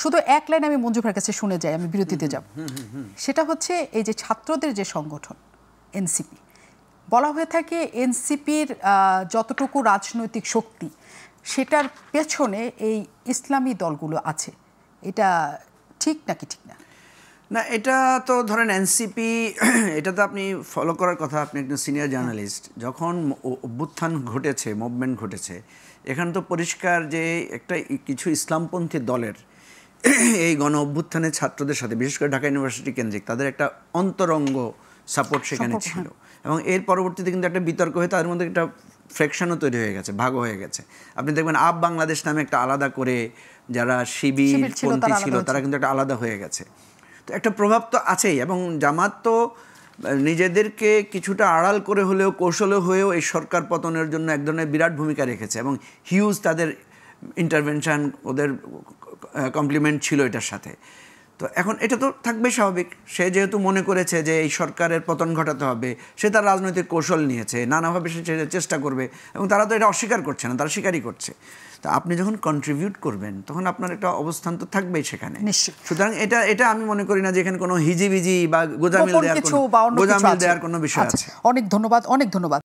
শুধু এক লাইন আমি মঞ্জু ভাইয়ের কাছে শুনে যাই, আমি বিরতিতে যাব। সেটা হচ্ছে এই যে ছাত্রদের যে সংগঠন এনসিপি, বলা হয়ে থাকে এনসিপির যতটুকু রাজনৈতিক শক্তি সেটার পেছনে এই ইসলামী দলগুলো আছে, এটা ঠিক নাকি ঠিক না? না, এটা তো ধরেন এনসিপি, এটা তো আপনি ফলো করার কথা, আপনি একজন সিনিয়র জার্নালিস্ট। যখন অভ্যুত্থান ঘটেছে, মুভমেন্ট ঘটেছে, এখানে তো পরিষ্কার যে একটা কিছু ইসলামপন্থী দলের এই গণ অভ্যুত্থানের ছাত্রদের সাথে, বিশেষ করে ঢাকা ইউনিভার্সিটি কেন্দ্রিক, তাদের একটা অন্তরঙ্গ সাপোর্ট সেখানে ছিল। এবং এর পরবর্তীতে কিন্তু একটা বিতর্ক হয়ে তাদের মধ্যে একটা ফ্র্যাকশনও তৈরি হয়ে গেছে, ভাগও হয়ে গেছে। আপনি দেখবেন আপ বাংলাদেশ নামে একটা আলাদা করে, যারা শিবিরপন্থী ছিল তারা কিন্তু একটা আলাদা হয়ে গেছে। তো একটা প্রভাব তো আছেই। এবং জামাত তো নিজেদেরকে কিছুটা আড়াল করে হলেও, কৌশলে হয়েও এই সরকার পতনের জন্য এক ধরনের বিরাট ভূমিকা রেখেছে, এবং হিউজ তাদের ইন্টারভেনশন, ওদের কমপ্লিমেন্ট ছিল এটার সাথে। তো এখন এটা তো থাকবে স্বাভাবিক। সে যেহেতু মনে করেছে যে এই সরকারের পতন ঘটাতে হবে, সে তার রাজনৈতিক কৌশল নিয়েছে, নানাভাবে সে চেষ্টা করবে, এবং তারা তো এটা অস্বীকার করছে না, তারা স্বীকারই করছে। তা আপনি যখন কন্ট্রিবিউট করবেন তখন আপনার একটা অবস্থান তো থাকবেই সেখানে। সুতরাং এটা আমি মনে করি না যে এখানে কোনো হিজিবিজি বা গোজামিল দেওয়ার কোনো বিষয় আছে। অনেক ধন্যবাদ।